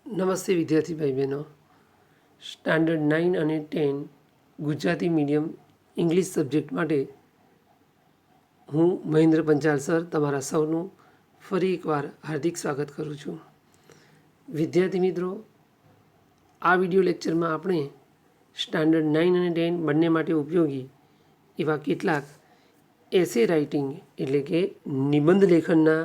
નમસ્તે વિદ્યાર્થી ભાઈ બહેનો. સ્ટાન્ડર્ડ 9 અને 10 ગુજરાતી મીડિયમ ઇંગ્લિશ સબ્જેક્ટ માટે હું મહેન્દ્ર પંચાલ સર તમારા સૌનું ફરી એકવાર હાર્દિક સ્વાગત કરું છું. વિદ્યાર્થી મિત્રો, આ વિડિયો લેક્ચરમાં આપણે સ્ટાન્ડર્ડ 9 અને 10 બંને માટે ઉપયોગી એવા કેટલાક એસે રાઇટિંગ એટલે કે નિબંધ લેખનના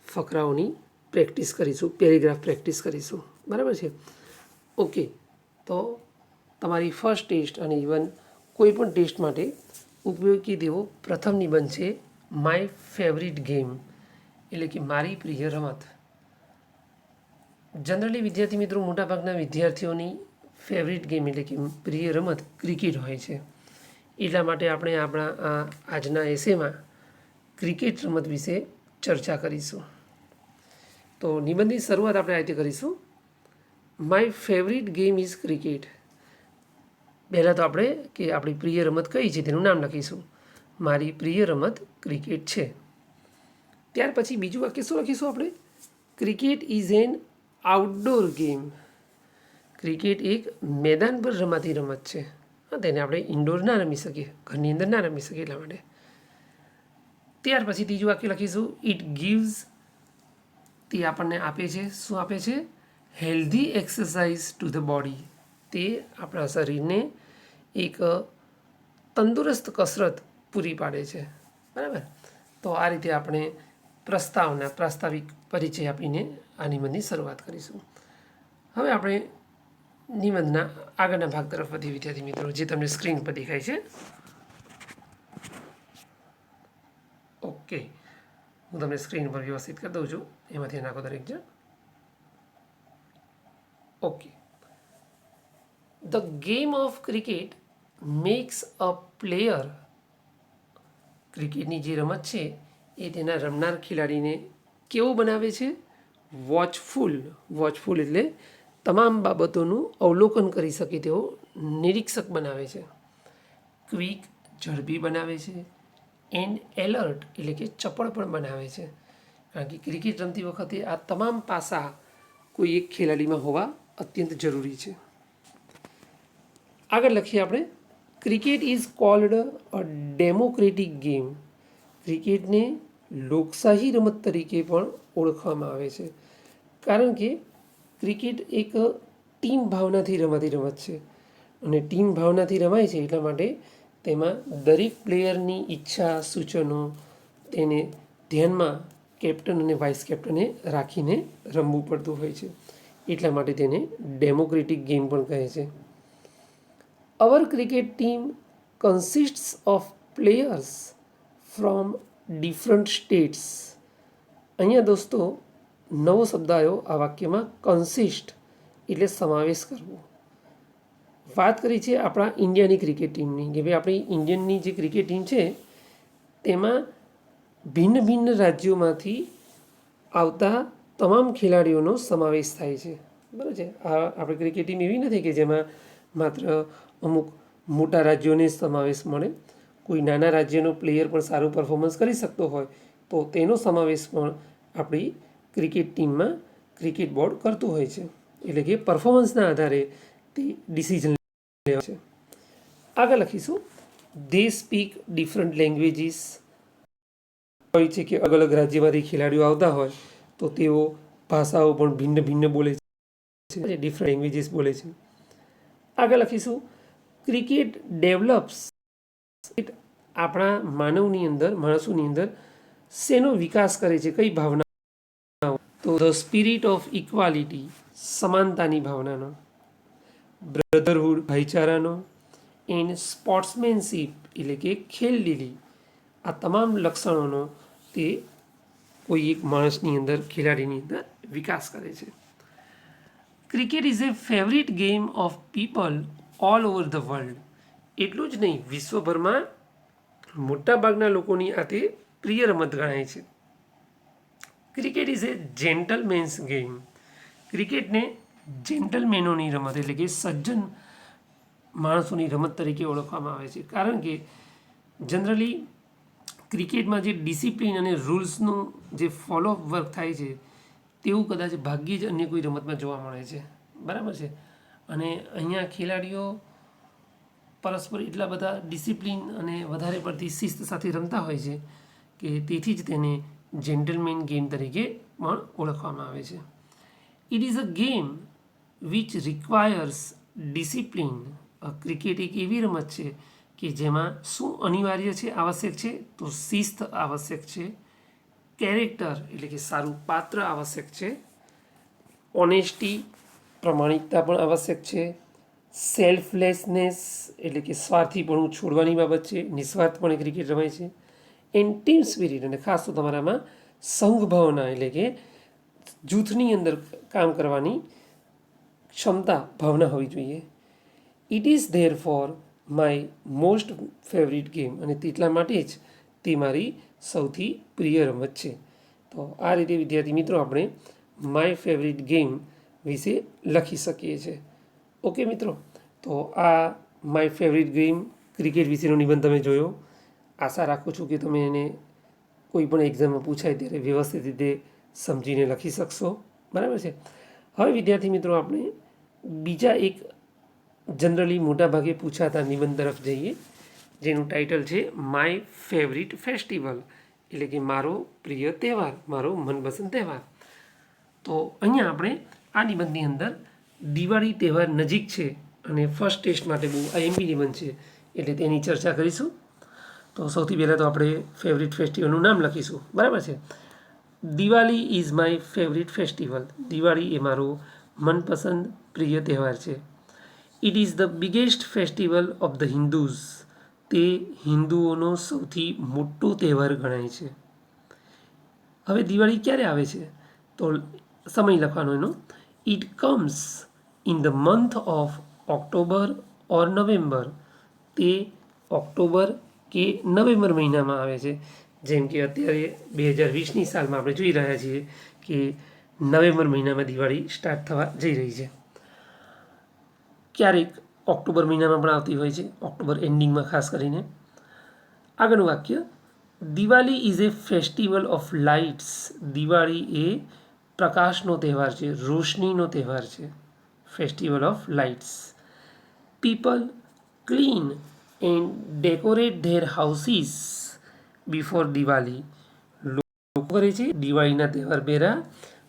ફકરાઓની પ્રેક્ટિસ કરીશું, પેરેગ્રાફ પ્રેક્ટિસ કરીશું. બરાબર છે? ઓકે, તો તમારી ફર્સ્ટ ટેસ્ટ અને ઇવન કોઈ પણ ટેસ્ટ માટે ઉપયોગી તેવો પ્રથમ નિબંધ છે માય ફેવરિટ ગેમ એટલે કે મારી પ્રિય રમત. જનરલી વિદ્યાર્થી મિત્રો, મોટાભાગના વિદ્યાર્થીઓની ફેવરિટ ગેમ એટલે કે પ્રિય રમત ક્રિકેટ હોય છે. એટલા માટે આપણે આપણા આજના એસેમાં ક્રિકેટ રમત વિશે ચર્ચા કરીશું. તો નિબંધની શરૂઆત આપણે આ રીતે કરીશું. My favourite game is cricket. પહેલાં તો આપણે કે આપણી પ્રિય રમત કઈ છે તેનું નામ લખીશું. મારી પ્રિય રમત ક્રિકેટ છે. ત્યાર પછી બીજું વાક્ય શું લખીશું આપણે? Cricket is an outdoor game. Cricket એક મેદાન પર રમાતી રમત છે. તેને આપણે ઇન્ડોર ના રમી શકીએ, ઘરની અંદર ના રમી શકીએ એટલા માટે. ત્યાર પછી ત્રીજું વાક્ય લખીશું ઇટ ગીવ્સ. તે આપણને આપે છે, શું આપે છે? Healthy exercise to the body. તે આપણા શરીરને એક તંદુરસ્ત કસરત પૂરી પાડે છે. બરાબર? તો આ રીતે આપણે પ્રાસ્તાવિક પરિચય આપીને આ નિબંધની શરૂઆત કરીશું. હવે આપણે નિબંધના આગળના ભાગ તરફ વધીએ વિદ્યાર્થી મિત્રો, જે તમને સ્ક્રીન પર દેખાય છે. ઓકે, હું તમને સ્ક્રીન પર વ્યવસ્થિત કરી દઉં છું. એમાંથી નાખો દરેક જણ. Okay. The game of cricket max a player. ક્રિકેટની જે રમત છે એ તેના રમનાર ખેલાડીને કેવું બનાવે છે? વોચફુલ. વોચફુલ એટલે તમામ બાબતોનું અવલોકન કરી શકે તેવો નિરીક્ષક બનાવે છે. ક્વિક, ઝડપી બનાવે છે. એન્ડ એલર્ટ એટલે કે ચપળ પણ બનાવે છે. કારણ કે ક્રિકેટ રમતી વખતે આ તમામ પાસા કોઈ એક ખેલાડીમાં હોવા અત્યંત જરૂરી છે. આગળ લખીએ આપણે. Cricket is called a democratic game. ક્રિકેટને લોકશાહી રમત તરીકે પણ ઓળખવામાં આવે છે. કારણ કે ક્રિકેટ એક ટીમ ભાવનાથી રમાતી રમત છે. અને ટીમ ભાવનાથી રમાય છે એટલા માટે તેમાં દરેક પ્લેયરની ઈચ્છા, સૂચનો તેને ધ્યાનમાં કેપ્ટન અને વાઇસ કેપ્ટને રાખીને રમવું પડતું હોય છે. એટલા માટે તેને ડેમોક્રેટિક ગેમ પણ કહે છે. Our cricket team consists of players from different states. અહીંયા દોસ્તો નવો શબ્દ આવ્યો આ વાક્યમાં, કન્સિસ્ટ એટલે સમાવેશ કરવો. વાત કરી છે આપણા ઇન્ડિયાની ક્રિકેટ ટીમની કે ભાઈ આપણી ઇન્ડિયનની જે ક્રિકેટ ટીમ છે તેમાં ભિન્ન ભિન્ન રાજ્યોમાંથી આવતા તમામ ખેલાડીઓનો સમાવેશ થાય છે. બરાબર છે? આ આપણે ક્રિકેટ ટીમ એવી નથી કે જેમાં માત્ર અમુક મોટા રાજ્યોને સમાવેશ મળે. કોઈ નાના રાજ્યનો પ્લેયર પણ સારું પરફોર્મન્સ કરી શકતો હોય તો તેનો સમાવેશ પણ આપણી ક્રિકેટ ટીમમાં ક્રિકેટ બોર્ડ કરતું હોય છે. એટલે કે પરફોર્મન્સના આધારે તે ડિસિઝન લેવા છે. આગળ લખીશું દે સ્પીક ડિફરન્ટ લેંગ્વેજીસ. હોય છે કે અલગ અલગ રાજ્યમાંથી ખેલાડીઓ આવતા હોય તો તેઓ ભાષાઓ પણ ભિન્ન ભિન્ન બોલે છે, ડિફરન્ટ લેંગ્વેજીસ બોલે છે. આગળ લખીશું ક્રિકેટ ડેવલપ્સ. આપણા માણસોની અંદર શેનો વિકાસ કરે છે? કઈ ભાવના? તો ધ સ્પિરિટ ઓફ ઇક્વાલિટી, સમાનતાની ભાવનાનો. બ્રધરહુડ, ભાઈચારાનો. એન્ડ સ્પોર્ટ્સમેનશીપ એટલે કે ખેલદિલી. આ તમામ લક્ષણોનો તે કોઈ એક માણસની અંદર, ખેલાડીની અંદર વિકાસ કરે છે. Cricket is A favourite game of people all over the world. એટલું જ નહીં, વિશ્વભરમાં મોટાભાગના લોકોની આ તે પ્રિય રમત ગણાય છે. Cricket is a gentleman's game. ક્રિકેટને જેન્ટલમેનોની રમત એટલે કે સજ્જન માણસોની રમત તરીકે ઓળખવામાં આવે છે. કારણ કે જનરલી ક્રિકેટમાં જે ડિસિપ્લિન અને રૂલ્સનું જે ફોલો વર્ક થાય છે તેવું કદાચ ભાગ્યે જ અન્ય કોઈ રમતમાં જોવા મળે છે, બરાબર છે. અને અહીંયા ખેલાડીઓ પરસ્પર એટલા બધા ડિસિપ્લિન અને વધારે પડતી શિસ્ત સાથે રમતા હોય છે કે તેથી જ તેને જેન્ટલમેન ગેમ તરીકે પણ ઓળખવામાં આવે છે. It is a game which requires discipline. Cricket એક એવી રમત છે કે જેમાં શું અનિવાર્ય છે, આવશ્યક છે, તો શિસ્ત આવશ્યક છે, કેરેક્ટર એટલે કે સારું પાત્ર આવશ્યક છે, ઓનેસ્ટી પ્રમાણિકતા પણ આવશ્યક છે, સેલ્ફલેસનેસ એટલે કે સ્વાર્થીપણું છોડવાની બાબત છે, નિસ્વાર્થપણે ક્રિકેટ રમાય છે, એન્ડ ટીમ સ્પિરિટ અને ખાસ તો તમારામાં સંઘ ભાવના એટલે કે જૂથની અંદર કામ કરવાની ક્ષમતા ભાવના હોવી જોઈએ. It is there for my most favourite game અને તેટલા માટે જ તે મારી સૌથી પ્રિય રમત છે. તો આ રીતે વિદ્યાર્થી મિત્રો આપણે માય ફેવરિટ ગેમ વિશે લખી શકીએ છીએ. ઓકે મિત્રો, તો આ માય ફેવરિટ ગેમ ક્રિકેટ વિશેનો નિબંધ તમે જોયો. આશા રાખું છું કે તમે એને કોઈ પણ એક્ઝામમાં પૂછાય ત્યારે વ્યવસ્થિત રીતે સમજીને લખી શકશો, બરાબર છે. હવે વિદ્યાર્થી મિત્રો આપણે બીજા એક જનરલી મોટાભાગે પૂછાતા નિબંધ તરફ જઈએ, જેનું ટાઇટલ છે માય ફેવરિટ ફેસ્ટિવલ એટલે કે મારો પ્રિય તહેવાર, મારો મનપસંદ તહેવાર. તો અહીંયા આપણે આ નિબંધની અંદર દિવાળી તહેવાર નજીક છે અને ફર્સ્ટ ટેસ્ટ માટે બહુ આઈએમપી નિબંધ છે એટલે તેની ચર્ચા કરીશું. તો સૌથી પહેલાં તો આપણે ફેવરિટ ફેસ્ટિવલનું નામ લખીશું, બરાબર છે. Diwali is my favourite festival. Diwali એ મારો મનપસંદ પ્રિય તહેવાર છે. It is the biggest festival of the Hindus. તે હિન્દુઓનો સૌથી મોટો તહેવાર ગણાય છે. હવે દિવાળી ક્યારે આવે છે તો સમય લખવાનો એનો. It comes in the month of October or November. તે ઓક્ટોબર કે નવેમ્બર મહિનામાં આવે છે. જેમ કે અત્યારે 2020ની સાલમાં આપણે જોઈ રહ્યા છીએ કે નવેમ્બર મહિનામાં દિવાળી સ્ટાર્ટ થવા જઈ રહી છે. ક્યારેક ઓક્ટોબર મહિનામાં પણ આવતી હોય છે, ઓક્ટોબર એન્ડિંગમાં ખાસ કરીને. આગળનું વાક્ય, Diwali is a festival of lights. Diwali એ પ્રકાશનો તહેવાર છે, રોશનીનો તહેવાર છે, festival of lights. People clean and decorate their houses before Diwali. લોકો કરે છે દિવાળીના તહેવાર પહેલાં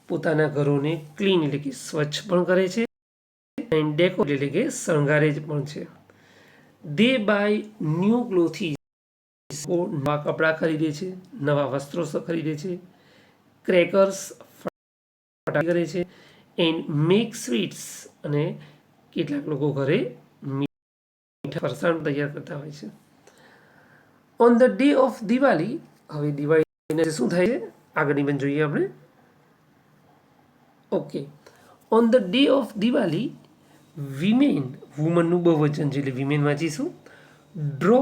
પોતાના ઘરોને ક્લીન એટલે કે સ્વચ્છ પણ કરે છે એન્ડ ડેકોરેટ એટલે કે શણગારે જ પણ છે. દે બાય ન્યૂ ક્લોથીસ. નવા કપડાં ખરીદે છે, નવા વસ્ત્રો ખરીદે છે, ક્રેકર્સ ફટાકડા કરે છે, એન્ડ મેક સ્વીટ્સ અને કેટલાક લોકો ઘરે મીઠા ફરસાણ તૈયાર કરતા હોય છે. On the day of Diwali. હવે દિવાળી શું થાય છે આગળની પણ જોઈએ આપણે. Okay, on the day of Diwali women, વુમનનું બહુવચન છે એટલે વિમેન વાંચીશું. Draw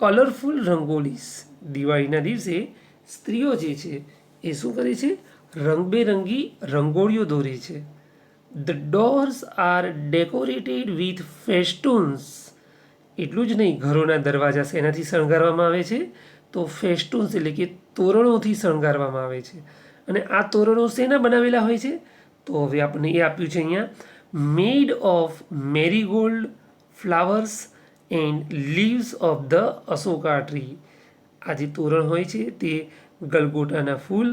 colourful rangolis. દિવાળીના દિવસે સ્ત્રીઓ જે છે એ શું કરે છે, રંગબેરંગી રંગોળીઓ દોરે છે. The doors are decorated with festoons. એટલું જ નહીં, ઘરોના દરવાજા શેનાથી શણગારવામાં આવે છે તો ફેસ્ટૂન્સ એટલે કે તોરણોથી શણગારવામાં આવે છે. અને આ તોરણો શેના બનાવેલા હોય છે તો હવે આપણને એ આપ્યું છે અહીંયા, made of marigold flowers and leaves of the Ashoka tree. આ જે તોરણ હોય છે તે ગલગોટાના ફૂલ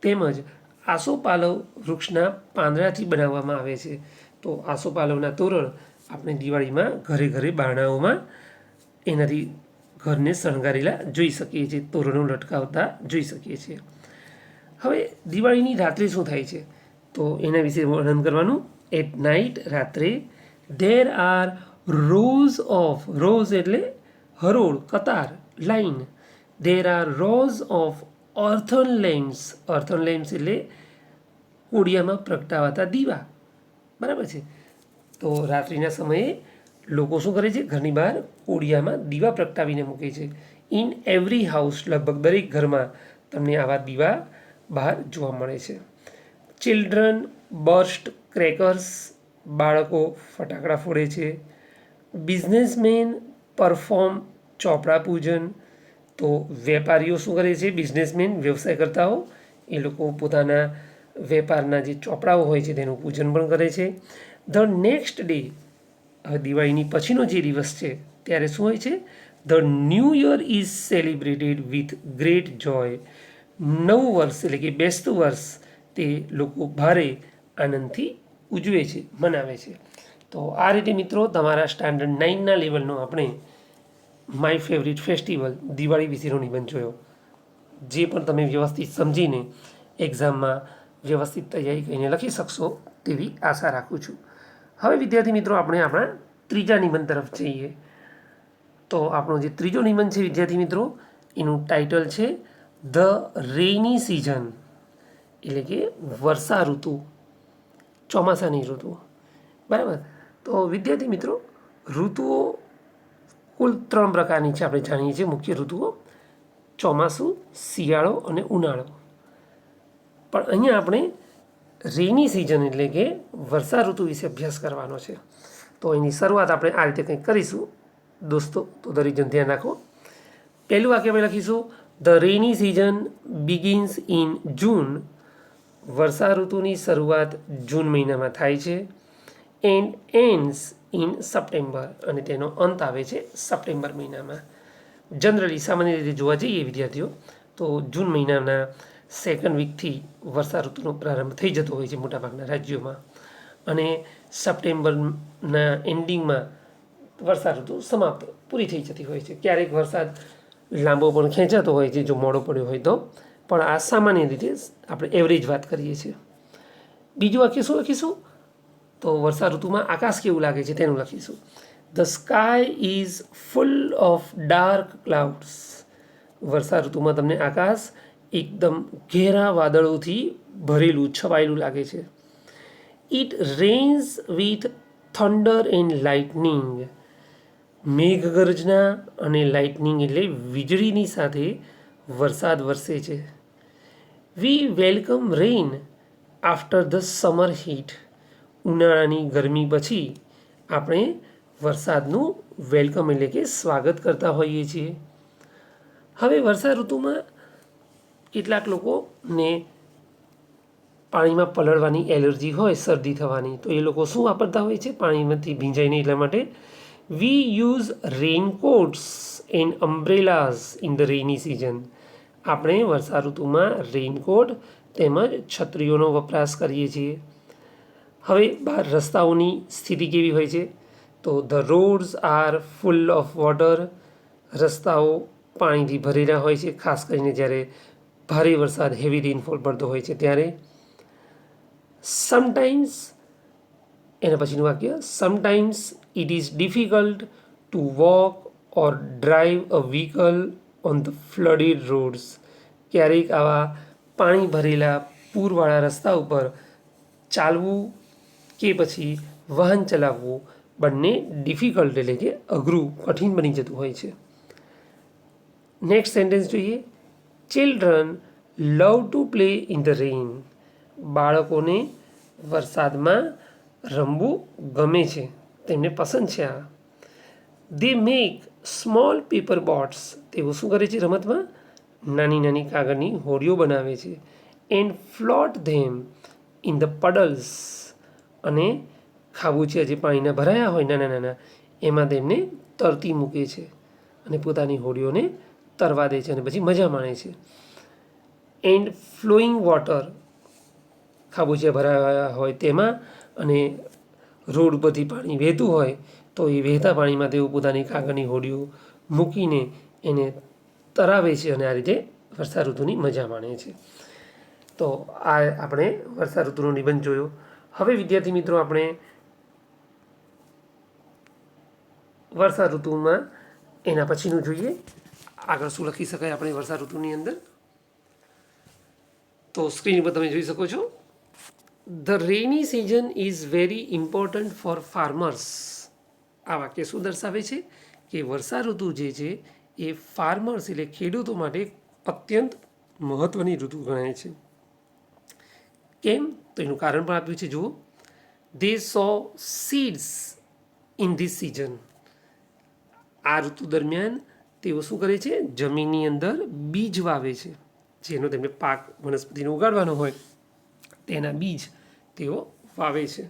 તેમજ આસોપાલવ વૃક્ષના પાંદડાથી બનાવવામાં આવે છે. તો આસોપાલવના તોરણ આપણે દિવાળીમાં ઘરે ઘરે બારણાઓમાં એનાથી ઘરને શણગારેલા જોઈ શકીએ છીએ, તોરણો લટકાવતા જોઈ શકીએ છીએ. હવે દિવાળીની રાત્રે શું થાય છે તો એના વિશે વર્ણન કરવાનું. એટ નાઇટ, રાત્રે, there are rows of, rows એટલે હરોળ, કતાર, line. There are rows of earthen lamps. Earthen lamps એટલે કોડિયામાં પ્રગટાવાતા દીવા, બરાબર છે. તો રાત્રિના સમયે લોકો શું કરે છે, ઘરની બહાર કોડિયામાં દીવા પ્રગટાવીને મૂકે છે. ઇન એવરી હાઉસ, લગભગ દરેક ઘરમાં તમને આવા દીવા બહાર જોવા મળે છે. Children burst crackers. બાળકો ફટાકડા ફોડે છે. બિઝનેસમેન પરફોર્મ ચોપડા પૂજન. તો વેપારીઓ શું કરે છે, બિઝનેસમેન વ્યવસાય કરતાઓ એ લોકો પોતાના વેપારના જે ચોપડાઓ હોય છે તેનું પૂજન પણ કરે છે. ધ નેક્સ્ટ ડે, દિવાળીની પછીનો જે દિવસ છે ત્યારે શું હોય છે? The new year is celebrated with great joy. નવું વર્ષ એટલે કે બેસતું વર્ષ તે લોકો ભારે આનંદથી ઉજવે છે, મનાવે છે. તો આ રીતે મિત્રો તમારા સ્ટાન્ડર્ડ 9ના લેવલનો આપણે માય ફેવરિટ ફેસ્ટિવલ દિવાળી વિશેનો નિબંધ જોયો, જે પણ તમે વ્યવસ્થિત સમજીને એક્ઝામમાં વ્યવસ્થિત તૈયારી કરીને લખી શકશો તેવી આશા રાખું છું. હવે વિદ્યાર્થી મિત્રો આપણે આપણા ત્રીજા નિબંધ તરફ જઈએ. તો આપણો જે ત્રીજો નિબંધ છે વિદ્યાર્થી મિત્રો, એનું ટાઇટલ છે ધ રેઇની સિઝન, એટલે કે વર્ષા ઋતુ, ચોમાસાની ઋતુ. બરાબર. તો વિદ્યાર્થી મિત્રો, ઋતુઓ કુલ 3 પ્રકારની છે, આપણે જાણીએ છીએ મુખ્ય ઋતુઓ: ચોમાસું, શિયાળો અને ઉનાળો. પણ અહીંયા આપણે રેની સિઝન એટલે કે વર્ષા ઋતુ વિશે અભ્યાસ કરવાનો છે. તો એની શરૂઆત આપણે આ રીતે કંઈક કરીશું દોસ્તો, તો દરેક જણ ધ્યાન રાખો. પહેલું વાક્ય આપણે લખીશું, the rainy season begins in June. વર્ષા ઋતુની શરૂઆત જૂન મહિનામાં થાય છે. એન્ડ એન્ડ્સ ઇન સપ્ટેમ્બર, અને તેનો અંત આવે છે સપ્ટેમ્બર મહિનામાં. જનરલી સામાન્ય રીતે જોવા જઈએ વિદ્યાર્થીઓ, તો જૂન મહિનાના સેકન્ડ વીકથી વર્ષા ઋતુનો પ્રારંભ થઈ જતો હોય છે મોટાભાગના રાજ્યોમાં, અને સપ્ટેમ્બરના એન્ડિંગમાં વર્ષા ઋતુ સમાપ્ત પૂરી થઈ જતી હોય છે. ક્યારેક વરસાદ લાંબો પણ ખેંચાતો હોય છે જો મોડો પડ્યો હોય તો, પણ આ સામાન્ય રીતે આપણે એવરેજ વાત કરીએ છીએ. બીજું વાક્ય શું લખીશું? તો વર્ષા ઋતુમાં આકાશ કેવું લાગે છે તેનું લખીશું. The sky is full of dark clouds. વર્ષા ઋતુમાં તમને આકાશ એકદમ ઘેરા વાદળોથી ભરેલું, છવાયેલું લાગે છે. It rains with thunder and lightning. મેઘગર્જના અને લાઇટનિંગ એટલે વીજળીની સાથે વરસાદ વરસે છે. We welcome rain after the summer heat. ઉનાળાની ગરમી પછી આપણે વરસાદનું વેલકમ એટલે કે સ્વાગત કરતા હોઈએ છીએ. હવે વર્ષા ઋતુમાં કેટલાક લોકોને પાણીમાં પલળવાની એલર્જી હોય, શરદી થવાની, તો એ લોકો શું વાપરતા હોય છે પાણીમાંથી ભીંજાય નહીં એટલા માટે? We use raincoats and umbrellas in the rainy season. આપણે વર્ષા ઋતુમાં રેઇનકોટ તેમજ છત્રીઓનો વપરાશ કરીએ છીએ. હવે બહાર રસ્તાઓની સ્થિતિ કેવી હોય છે? તો the rods R full of water. રસ્તાઓ પાણીથી ભરેલા હોય છે, ખાસ કરીને જ્યારે ભારે વરસાદ, હેવી રેઇનફોલ પડતો હોય છે ત્યારે. સમટાઈમ્સ, એના પછીનું વાક્ય, sometimes it is difficult to walk or drive a vehicle on the flooded roads. ક્યારેક આવા પાણી ભરેલા પૂરવાળા રસ્તા ઉપર ચાલવું કે પછી વાહન ચલાવવું બંને ડિફિકલ્ટ એટલે કે અઘરું, કઠિન બની જતું હોય છે. નેક્સ્ટ સેન્ટેન્સ જોઈએ. Children love to play in the rain. બાળકોને વરસાદમાં રમવું ગમે છે, તેમને પસંદ છે આ. દે મેક સ્મોલ પેપર બોટ્સ. તેઓ શું કરે છે રમતમાં? નાની નાની કાગળની હોડીઓ બનાવે છે. And float them in the puddles. અને ખાબોચિયા જે પાણીના ભરાયા હોય નાના નાના, એમાં તેમને તરતી મૂકે છે અને પોતાની હોડીઓને તરવા દે છે અને પછી મજા માણે છે. એન્ડ ફ્લોઈંગ વોટર, ખાબોચિયા ભરાયા હોય તેમાં, અને રોડ પરથી પાણી વહેતું હોય તો એ વહેતા પાણીમાં તેઓ પોતાની કાગળની હોડીઓ મૂકીને એને તરાવે છે અને આ રીતે વર્ષા ઋતુની મજા માણે છે. તો આ આપણે વર્ષા ઋતુનો નિબંધ જોયો. હવે વિદ્યાર્થી મિત્રો આપણે વર્ષા ઋતુમાં એના પછીનું જોઈએ. આગળ શું લખી શકાય આપણે વર્ષા ઋતુની અંદર? તો સ્ક્રીન પર તમે જોઈ શકો છો, the rainy season is very important for farmers. આ વાક્ય શું દર્શાવે છે? કે વર્ષા ઋતુ જે છે એ ફાર્મર્સ એટલે ખેડૂતો માટે અત્યંત મહત્ત્વની ઋતુ ગણાય છે. કેમ? તો એનું કારણ પણ આપ્યું છે, જુઓ. દે સો સીડ્સ ઇન ધીસ સિઝન. આ ઋતુ દરમિયાન તેઓ શું કરે છે? જમીનની અંદર બીજ વાવે છે, જેનો તેમને પાક વનસ્પતિનો ઉગાડવાનો હોય તેના બીજ તેઓ વાવે છે.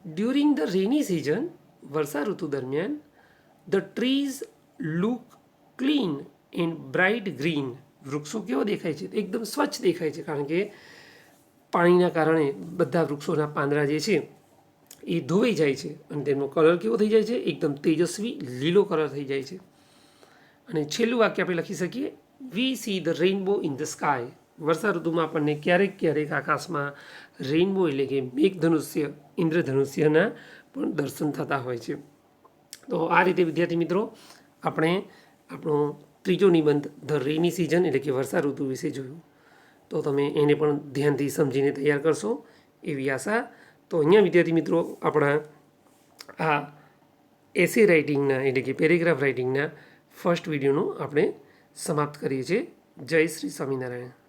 ડ્યુરિંગ ધ રેની સિઝન, વર્ષા ઋતુ દરમિયાન, the trees look clean and bright green. વૃક્ષો કેવો દેખાય છે? એકદમ સ્વચ્છ દેખાય છે, કારણ કે પાણીના કારણે બધા વૃક્ષોના પાંદડા જે છે એ ધોવાઈ જાય છે અને તેમનો કલર કેવો થઈ જાય છે? એકદમ તેજસ્વી લીલો કલર થઈ જાય છે. અને છેલ્લું વાક્ય આપણે લખી શકીએ, we see the rainbow in the sky. વર્ષા ઋતુમાં આપણને ક્યારેક ક્યારેક આકાશમાં રેઇનબો એટલે કે મેઘધનુષ્ય, ઇન્દ્રધનુષ્યના પણ દર્શન થતા હોય છે. તો આ રીતે વિદ્યાર્થી મિત્રો આપણે આપણો ત્રીજો નિબંધ ધ રેની સિઝન એટલે કે વર્ષા ઋતુ વિશે જોયું. તો તમે એને પણ ધ્યાનથી સમજીને તૈયાર કરશો એવી આશા. તો અહીંયા વિદ્યાર્થી મિત્રો આપણા આ એસે રાઇટિંગના એટલે કે પેરેગ્રાફ રાઇટિંગના ફર્સ્ટ વિડીયોનું આપણે સમાપ્ત કરીએ છીએ. જય શ્રી સ્વામિનારાયણ.